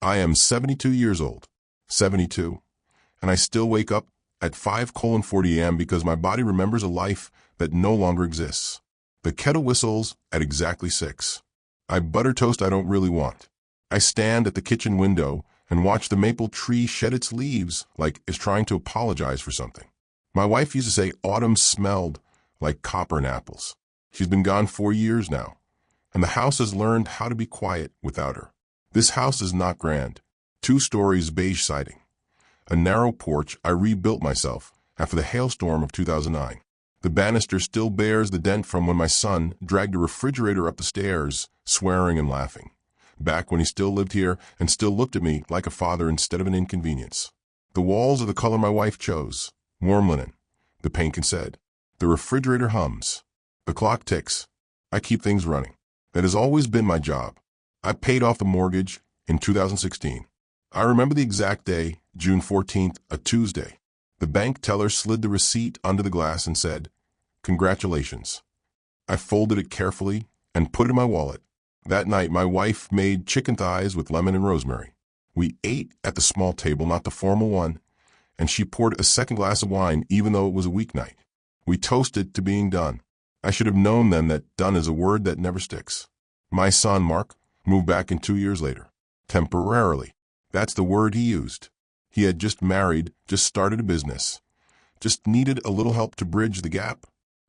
I am 72 years old. 72. And I still wake up at 5:40 a.m. because my body remembers a life that no longer exists. The kettle whistles at exactly 6. I butter toast I don't really want. I stand at the kitchen window and watch the maple tree shed its leaves like it's trying to apologize for something. My wife used to say autumn smelled like copper and apples. She's been gone 4 years now, and the house has learned how to be quiet without her. This house is not grand. 2 stories, beige siding. A narrow porch I rebuilt myself after the hailstorm of 2009. The banister still bears the dent from when my son dragged a refrigerator up the stairs, swearing and laughing. Back when he still lived here and still looked at me like a father instead of an inconvenience. The walls are the color my wife chose. Warm linen. The paint said. The refrigerator hums. The clock ticks. I keep things running. That has always been my job. I paid off the mortgage in 2016. I remember the exact day, June 14th, a Tuesday. The bank teller slid the receipt under the glass and said, "Congratulations." I folded it carefully and put it in my wallet. That night, my wife made chicken thighs with lemon and rosemary. We ate at the small table, not the formal one, and she poured a second glass of wine even though it was a weeknight. We toasted to being done. I should have known then that done is a word that never sticks. My son, Mark, moved back in 2 years later. Temporarily. That's the word he used. He had just married, just started a business, just needed a little help to bridge the gap.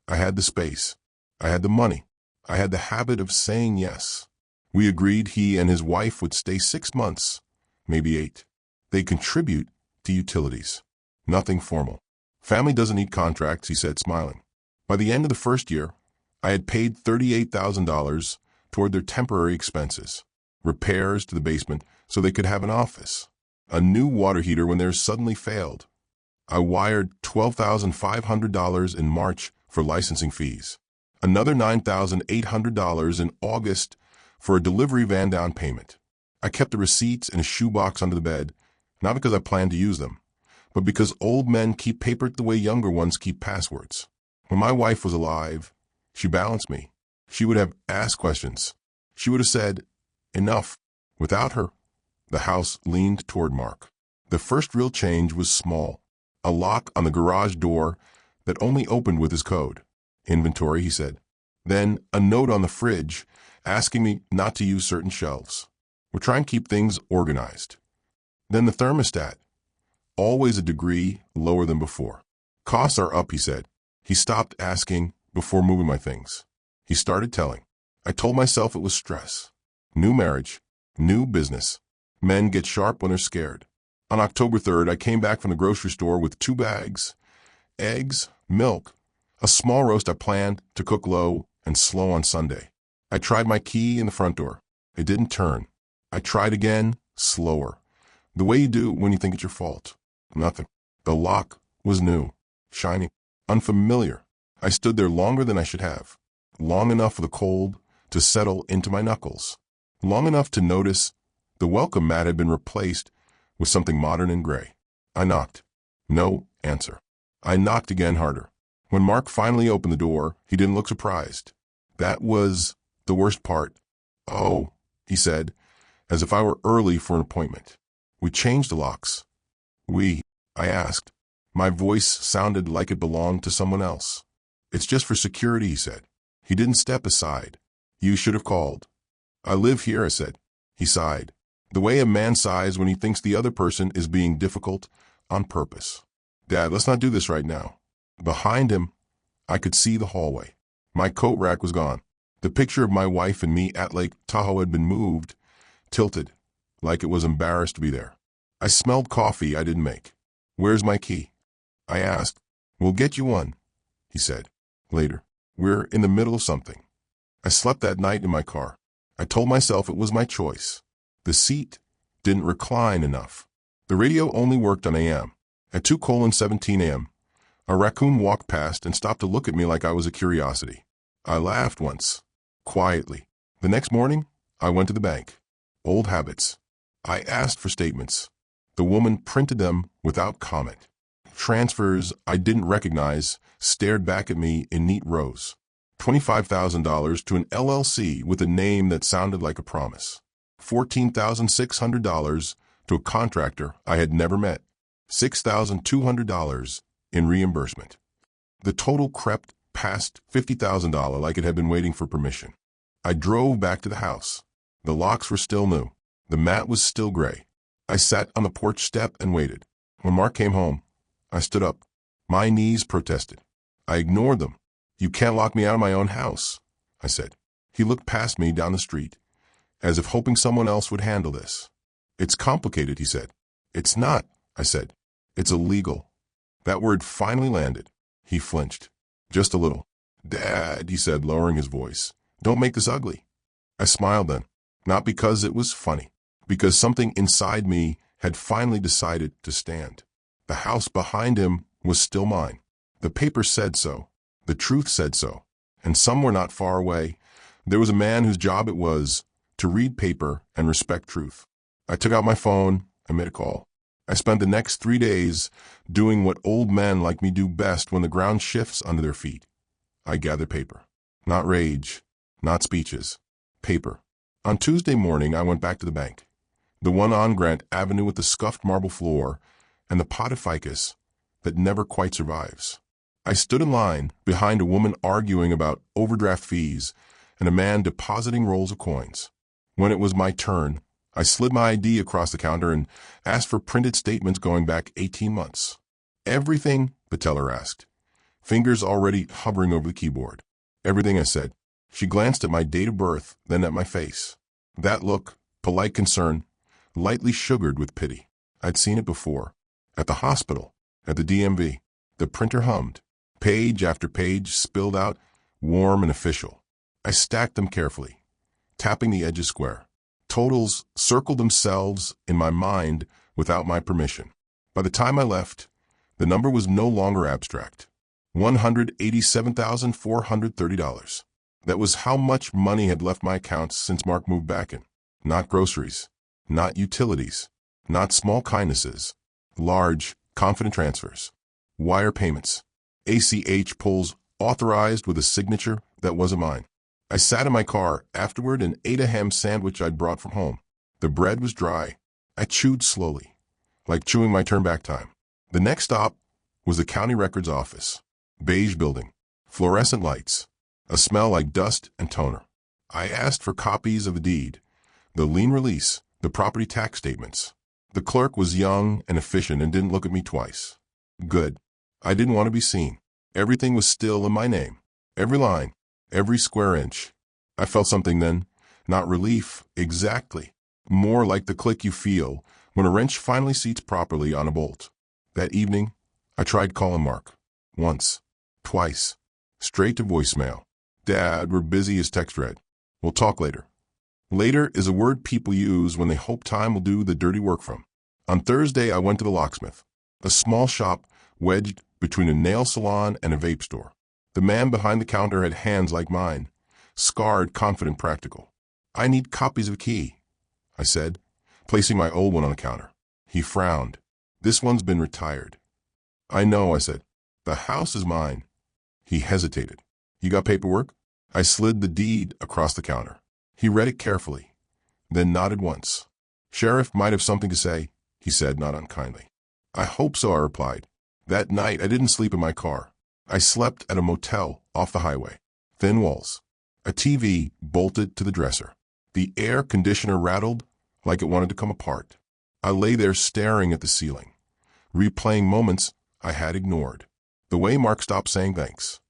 I had the space. I had the money. I had the habit of saying yes. We agreed he and his wife would stay 6 months, maybe 8. They contribute to utilities. Nothing formal. Family doesn't need contracts, he said, smiling. By the end of the first year, I had paid $38,000 toward their temporary expenses, repairs to the basement so they could have an office, a new water heater when theirs suddenly failed. I wired $12,500 in March for licensing fees, another $9,800 in August for a delivery van down payment. I kept the receipts in a shoebox under the bed, not because I planned to use them, but because old men keep paper the way younger ones keep passwords. When my wife was alive, she balanced me. She would have asked questions. She would have said, "Enough." Without her, the house leaned toward Mark. The first real change was small. A lock on the garage door that only opened with his code. "Inventory," he said. Then a note on the fridge asking me not to use certain shelves. We're trying to keep things organized. Then the thermostat, always a degree lower than before. "Costs are up," he said. He stopped asking before moving my things. He started telling. I told myself it was stress. New marriage, new business. Men get sharp when they're scared. On October 3rd, I came back from the grocery store with 2 bags, eggs, milk, a small roast I planned to cook low and slow on Sunday. I tried my key in the front door. It didn't turn. I tried again, slower. The way you do when you think it's your fault. Nothing. The lock was new, shiny, unfamiliar. I stood there longer than I should have. Long enough for the cold to settle into my knuckles. Long enough to notice the welcome mat had been replaced with something modern and gray. I knocked. No answer. I knocked again harder. When Mark finally opened the door, he didn't look surprised. That was the worst part. "Oh," he said, as if I were early for an appointment. "We changed the locks." I asked. My voice sounded like it belonged to someone else. "It's just for security," he said. He didn't step aside. "You should have called." "I live here," I said. He sighed. The way a man sighs when he thinks the other person is being difficult on purpose. "Dad, let's not do this right now." Behind him, I could see the hallway. My coat rack was gone. The picture of my wife and me at Lake Tahoe had been moved, tilted, like it was embarrassed to be there. I smelled coffee I didn't make. "Where's my key?" I asked. "We'll get you one," he said. Later. We're in the middle of something. I slept that night in my car. I told myself it was my choice. The seat didn't recline enough. The radio only worked on AM. At 2:17 a.m., a raccoon walked past and stopped to look at me like I was a curiosity. I laughed once, quietly. The next morning, I went to the bank. Old habits. I asked for statements. The woman printed them without comment. Transfers I didn't recognize stared back at me in neat rows. $25,000 to an LLC with a name that sounded like a promise. $14,600 to a contractor I had never met, $6,200 in reimbursement. The total crept past $50,000 like it had been waiting for permission. I drove back to the house. The locks were still new. The mat was still gray. I sat on the porch step and waited. When Mark came home, I stood up. My knees protested. I ignored them. "You can't lock me out of my own house," I said. He looked past me down the street, as if hoping someone else would handle this. "It's complicated," he said. "It's not," I said. "It's illegal." That word finally landed. He flinched. Just a little. "Dad," he said, lowering his voice, "don't make this ugly." I smiled then, not because it was funny, because something inside me had finally decided to stand. The house behind him was still mine. The paper said so. The truth said so. And somewhere not far away, there was a man whose job it was to read paper and respect truth. I took out my phone. I made a call. I spent the next 3 days doing what old men like me do best when the ground shifts under their feet. I gathered paper. Not rage, not speeches. Paper. On Tuesday morning, I went back to the bank. The one on Grant Avenue with the scuffed marble floor and the pot of ficus that never quite survives. I stood in line behind a woman arguing about overdraft fees and a man depositing rolls of coins. When it was my turn, I slid my ID across the counter and asked for printed statements going back 18 months. "Everything?" the teller asked, fingers already hovering over the keyboard. "Everything," I said. She glanced at my date of birth, then at my face. That look, polite concern, lightly sugared with pity. I'd seen it before. At the hospital, at the DMV. The printer hummed. Page after page spilled out, warm and official. I stacked them carefully, tapping the edges square. Totals circled themselves in my mind without my permission. By the time I left, the number was no longer abstract. $187,430. That was how much money had left my accounts since Mark moved back in. Not groceries, not utilities, not small kindnesses, large, confident transfers, wire payments, ACH pulls authorized with a signature that wasn't mine. I sat in my car afterward and ate a ham sandwich I'd brought from home. The bread was dry. I chewed slowly, like chewing my turn back time. The next stop was the county records office. Beige building, fluorescent lights, a smell like dust and toner. I asked for copies of the deed, the lien release, the property tax statements. The clerk was young and efficient and didn't look at me twice. Good. I didn't want to be seen. Everything was still in my name. Every line, every square inch. I felt something then. Not relief, exactly. More like the click you feel when a wrench finally seats properly on a bolt. That evening, I tried calling Mark. Once. Twice. Straight to voicemail. "Dad, we're busy," his text read. "We'll talk later." Later is a word people use when they hope time will do the dirty work from. On Thursday, I went to the locksmith, a small shop wedged between a nail salon and a vape store. The man behind the counter had hands like mine, scarred, confident, practical. "I need copies of a key," I said, placing my old one on the counter. He frowned. "This one's been retired." "I know," I said. "The house is mine." He hesitated. "You got paperwork?" I slid the deed across the counter. He read it carefully, then nodded once. "Sheriff might have something to say," he said, not unkindly. "I hope so," I replied. That night, I didn't sleep in my car. I slept at a motel off the highway. Thin walls. A TV bolted to the dresser. The air conditioner rattled like it wanted to come apart. I lay there staring at the ceiling, replaying moments I had ignored. The way Mark stopped saying thanks.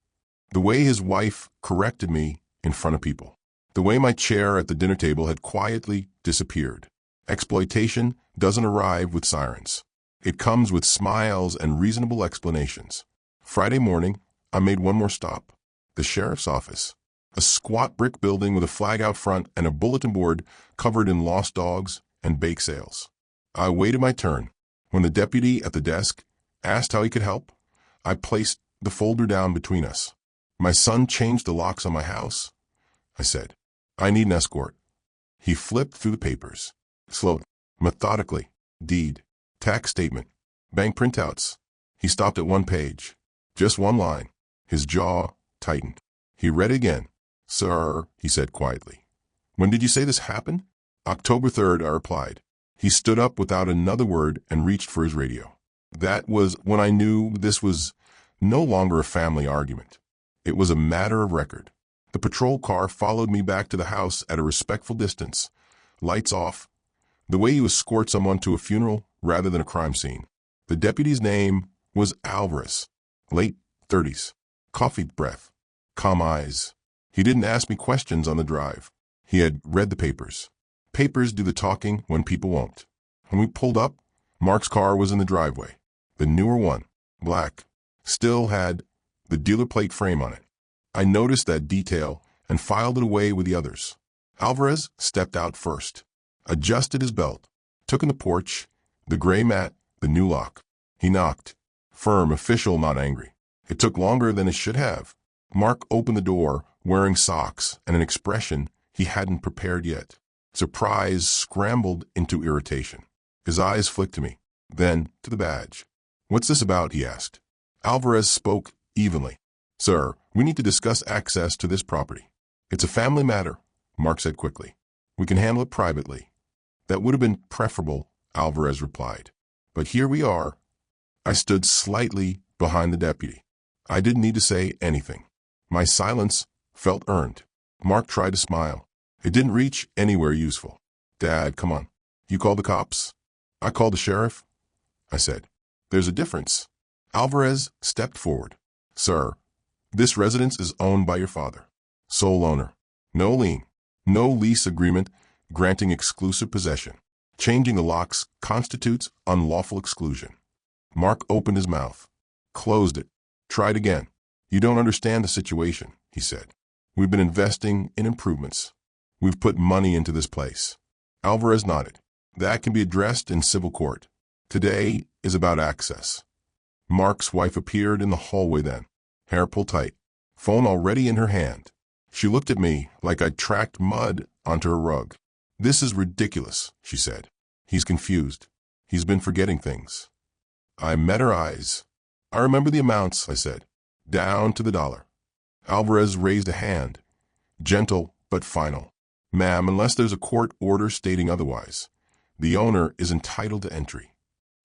The way his wife corrected me in front of people. The way my chair at the dinner table had quietly disappeared. Exploitation doesn't arrive with sirens. It comes with smiles and reasonable explanations. Friday morning, I made one more stop. The sheriff's office. A squat brick building with a flag out front and a bulletin board covered in lost dogs and bake sales. I waited my turn. When the deputy at the desk asked how he could help, I placed the folder down between us. "My son changed the locks on my house," I said. "I need an escort." He flipped through the papers. Slowly, methodically. Deed. Tax statement. Bank printouts. He stopped at one page. Just one line. His jaw tightened. He read again. "Sir," he said quietly. "When did you say this happened?" October 3rd, I replied. He stood up without another word and reached for his radio. That was when I knew this was no longer a family argument. It was a matter of record. The patrol car followed me back to the house at a respectful distance, lights off, the way you escort someone to a funeral rather than a crime scene. The deputy's name was Alvarez, late 30s, coffee breath, calm eyes. He didn't ask me questions on the drive. He had read the papers. Papers do the talking when people won't. When we pulled up, Mark's car was in the driveway. The newer one, black, still had the dealer plate frame on it. I noticed that detail and filed it away with the others. Alvarez stepped out first, adjusted his belt, took in the porch, the gray mat, the new lock. He knocked. Firm, official, not angry. It took longer than it should have. Mark opened the door, wearing socks and an expression he hadn't prepared yet. Surprise scrambled into irritation. His eyes flicked to me, then to the badge. "What's this about?" he asked. Alvarez spoke evenly. "Sir, we need to discuss access to this property." "It's a family matter," Mark said quickly. "We can handle it privately." "That would have been preferable," Alvarez replied. "But here we are." I stood slightly behind the deputy. I didn't need to say anything. My silence felt earned. Mark tried to smile. It didn't reach anywhere useful. "Dad, come on. You call the cops?" "I called the sheriff," I said. "There's a difference." Alvarez stepped forward. "Sir, this residence is owned by your father. Sole owner. No lien. No lease agreement granting exclusive possession. Changing the locks constitutes unlawful exclusion." Mark opened his mouth, closed it, tried again. "You don't understand the situation," he said. "We've been investing in improvements. We've put money into this place." Alvarez nodded. "That can be addressed in civil court. Today is about access." Mark's wife appeared in the hallway then, hair pulled tight, phone already in her hand. She looked at me like I'd tracked mud onto her rug. "This is ridiculous," she said. "He's confused. He's been forgetting things." I met her eyes. "I remember the amounts," I said, "down to the dollar." Alvarez raised a hand, gentle but final. "Ma'am, unless there's a court order stating otherwise, the owner is entitled to entry."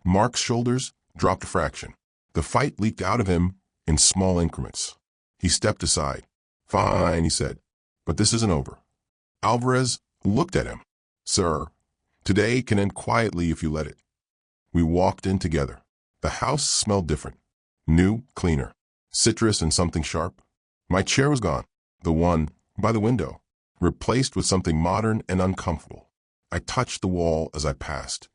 Mark's shoulders dropped a fraction. The fight leaked out of him in small increments. He stepped aside. "Fine," he said, "but this isn't over." Alvarez looked at him. "Sir, today can end quietly if you let it." We walked in together. The house smelled different. New, cleaner. Citrus and something sharp. My chair was gone. The one by the window. Replaced with something modern and uncomfortable. I touched the wall as I passed.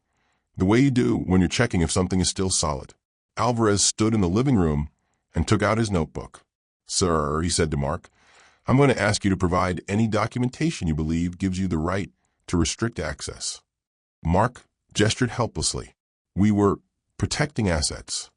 The way you do when you're checking if something is still solid. Alvarez stood in the living room and took out his notebook. "Sir," he said to Mark, "I'm going to ask you to provide any documentation you believe gives you the right to restrict access." Mark gestured helplessly. "We were protecting assets."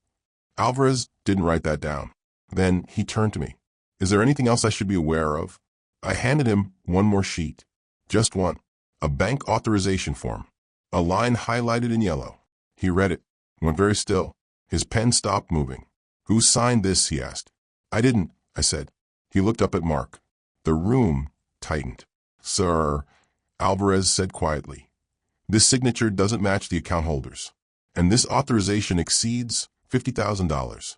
Alvarez didn't write that down. Then he turned to me. "Is there anything else I should be aware of?" I handed him one more sheet. Just one. A bank authorization form. A line highlighted in yellow. He read it, went very still. His pen stopped moving. "Who signed this?" he asked. "I didn't," I said. He looked up at Mark. The room tightened. "Sir," Alvarez said quietly, "this signature doesn't match the account holders, and this authorization exceeds $50,000.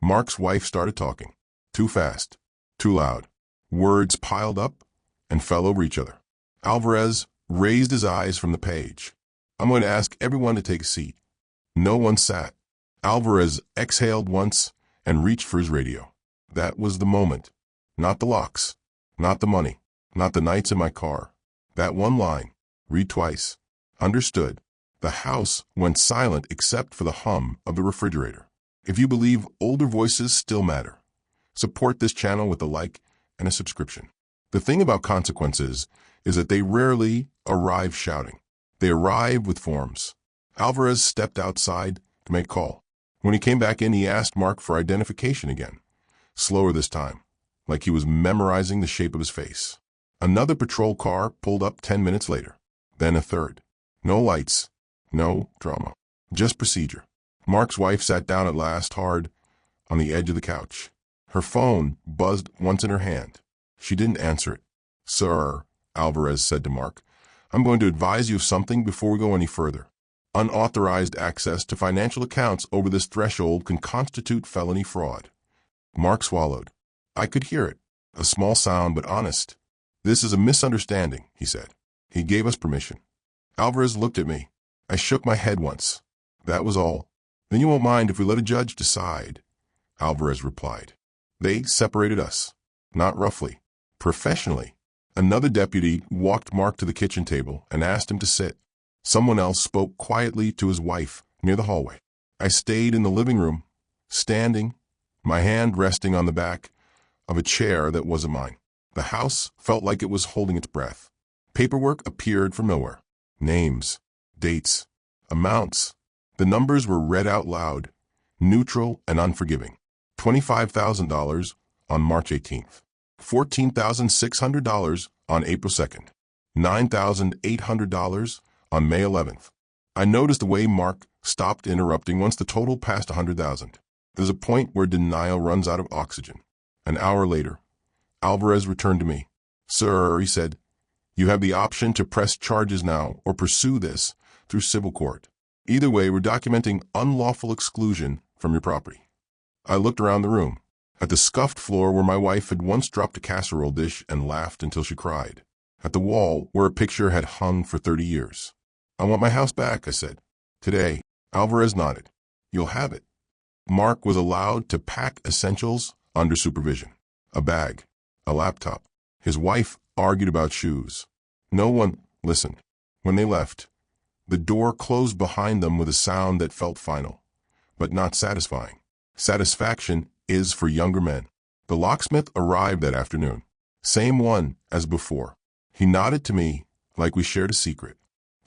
Mark's wife started talking. Too fast, too loud. Words piled up and fell over each other. Alvarez raised his eyes from the page. "I'm going to ask everyone to take a seat." No one sat. Alvarez exhaled once and reached for his radio. That was the moment. Not the locks, not the money, not the nights in my car. That one line, read twice. Understood. The house went silent except for the hum of the refrigerator. If you believe older voices still matter, support this channel with a like and a subscription. The thing about consequences is that they rarely arrive shouting. They arrive with forms. Alvarez stepped outside to make call. When he came back in, he asked Mark for identification again. Slower this time, like he was memorizing the shape of his face. Another patrol car pulled up 10 minutes later. Then a third. No lights, no drama, just procedure. Mark's wife sat down at last, hard, on the edge of the couch. Her phone buzzed once in her hand. She didn't answer it. "Sir," Alvarez said to Mark, I'm going to advise you of something before we go any further. Unauthorized access to financial accounts over this threshold can constitute felony fraud. Mark swallowed. I could hear it. A small sound, but honest. This is a misunderstanding, he said. He gave us permission. Alvarez looked at me. I shook my head once. That was all. Then you won't mind if we let a judge decide, Alvarez replied. They separated us. Not roughly. Professionally. Another deputy walked Mark to the kitchen table and asked him to sit. Someone else spoke quietly to his wife near the hallway. I stayed in the living room, standing, my hand resting on the back of a chair that wasn't mine. The house felt like it was holding its breath. Paperwork appeared from nowhere. Names, dates, amounts. The numbers were read out loud, neutral and unforgiving. $25,000 on March 18th. $14,600 on April 2nd. $9,800 on May 11th. I noticed the way Mark stopped interrupting once the total passed 100,000. There's a point where denial runs out of oxygen. An hour later, Alvarez returned to me. Sir, he said, you have the option to press charges now or pursue this through civil court. Either way, we're documenting unlawful exclusion from your property. I looked around the room, at the scuffed floor where my wife had once dropped a casserole dish and laughed until she cried, at the wall where a picture had hung for 30 years. I want my house back, I said. Today. Alvarez nodded. You'll have it. Mark was allowed to pack essentials under supervision. A bag, a laptop. His wife argued about shoes. No one listened. When they left, the door closed behind them with a sound that felt final, but not satisfying. Satisfaction is for younger men. The locksmith arrived that afternoon. Same one as before. He nodded to me like we shared a secret.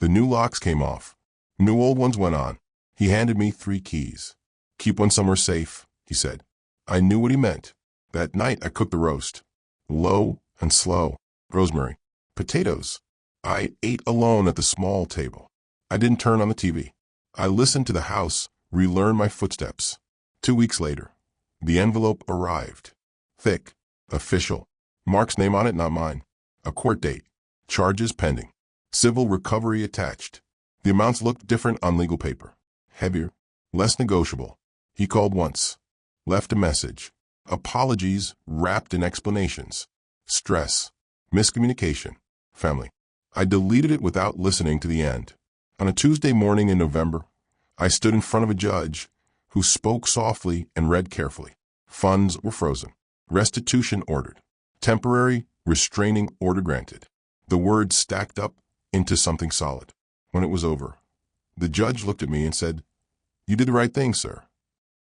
The new locks came off. New old ones went on. He handed me 3 keys. Keep one somewhere safe, he said. I knew what he meant. That night I cooked the roast. Low and slow. Rosemary. Potatoes. I ate alone at the small table. I didn't turn on the TV. I listened to the house relearn my footsteps. 2 weeks later, the envelope arrived. Thick. Official. Mark's name on it, not mine. A court date. Charges pending. Civil recovery attached. The amounts looked different on legal paper. Heavier. Less negotiable. He called once. Left a message. Apologies wrapped in explanations. Stress. Miscommunication. Family. I deleted it without listening to the end. On a Tuesday morning in November, I stood in front of a judge who spoke softly and read carefully. Funds were frozen. Restitution ordered. Temporary restraining order granted. The words stacked up into something solid. When it was over, the judge looked at me and said, "You did the right thing, sir."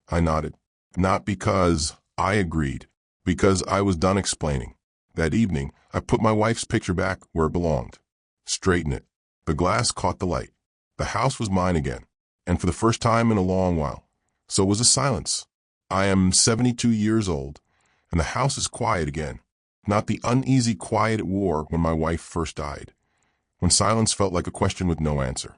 I nodded. Not because I agreed, because I was done explaining. That evening, I put my wife's picture back where it belonged. Straighten it. The glass caught the light. The house was mine again, and for the first time in a long while. So was the silence. I am 72 years old, and the house is quiet again. Not the uneasy quiet it wore when my wife first died, when silence felt like a question with no answer,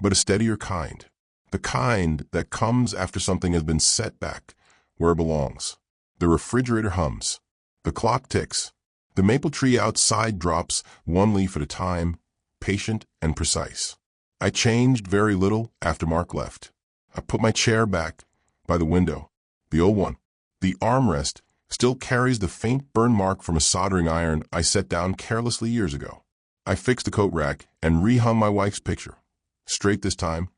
but a steadier kind. The kind that comes after something has been set back where it belongs. The refrigerator hums. The clock ticks. The maple tree outside drops one leaf at a time, patient and precise. I changed very little after Mark left. I put my chair back by the window, the old one. The armrest still carries the faint burn mark from a soldering iron I set down carelessly years ago. I fixed the coat rack and rehung my wife's picture. Straight this time,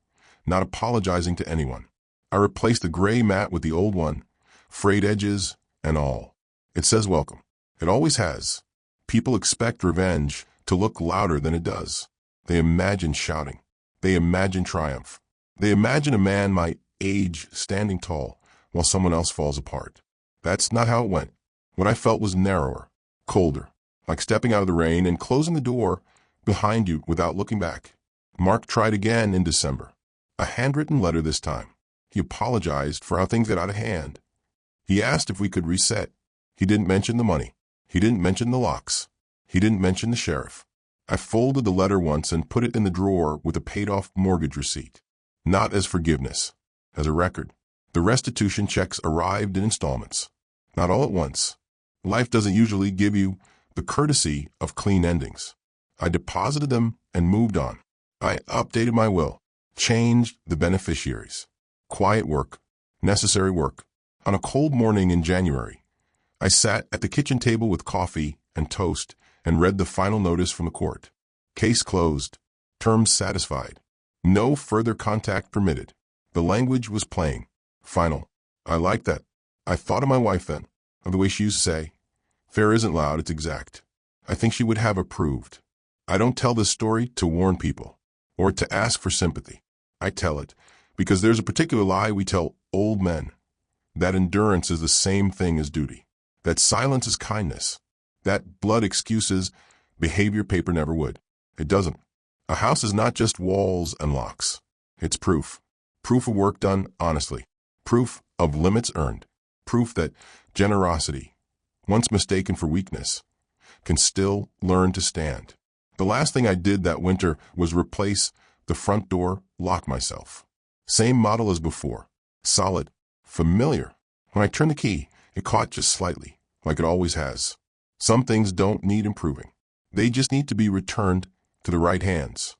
not apologizing to anyone. I replaced the gray mat with the old one, frayed edges and all. It says welcome. It always has. People expect revenge to look louder than it does. They imagine shouting. They imagine triumph. They imagine a man my age standing tall while someone else falls apart. That's not how it went. What I felt was narrower, colder, like stepping out of the rain and closing the door behind you without looking back. Mark tried again in December. A handwritten letter this time. He apologized for how things got out of hand. He asked if we could reset. He didn't mention the money. He didn't mention the locks. He didn't mention the sheriff. I folded the letter once and put it in the drawer with a paid-off mortgage receipt. Not as forgiveness, as a record. The restitution checks arrived in installments. Not all at once. Life doesn't usually give you the courtesy of clean endings. I deposited them and moved on. I updated my will, changed the beneficiaries. Quiet work, necessary work. On a cold morning in January, I sat at the kitchen table with coffee and toast and read the final notice from the court. Case closed. Terms satisfied. No further contact permitted. The language was plain. Final. I liked that. I thought of my wife then, of the way she used to say, "Fair isn't loud, it's exact." I think she would have approved. I don't tell this story to warn people or to ask for sympathy. I tell it because there's a particular lie we tell old men, that endurance is the same thing as duty, that silence is kindness, that blood excuses behavior paper never would. It doesn't. A house is not just walls and locks. It's proof. Proof of work done honestly. Proof of limits earned. Proof that generosity, once mistaken for weakness, can still learn to stand. The last thing I did that winter was replace the front door, lock myself. Same model as before. Solid. Familiar. When I turned the key, it caught just slightly, like it always has. Some things don't need improving. They just need to be returned to the right hands.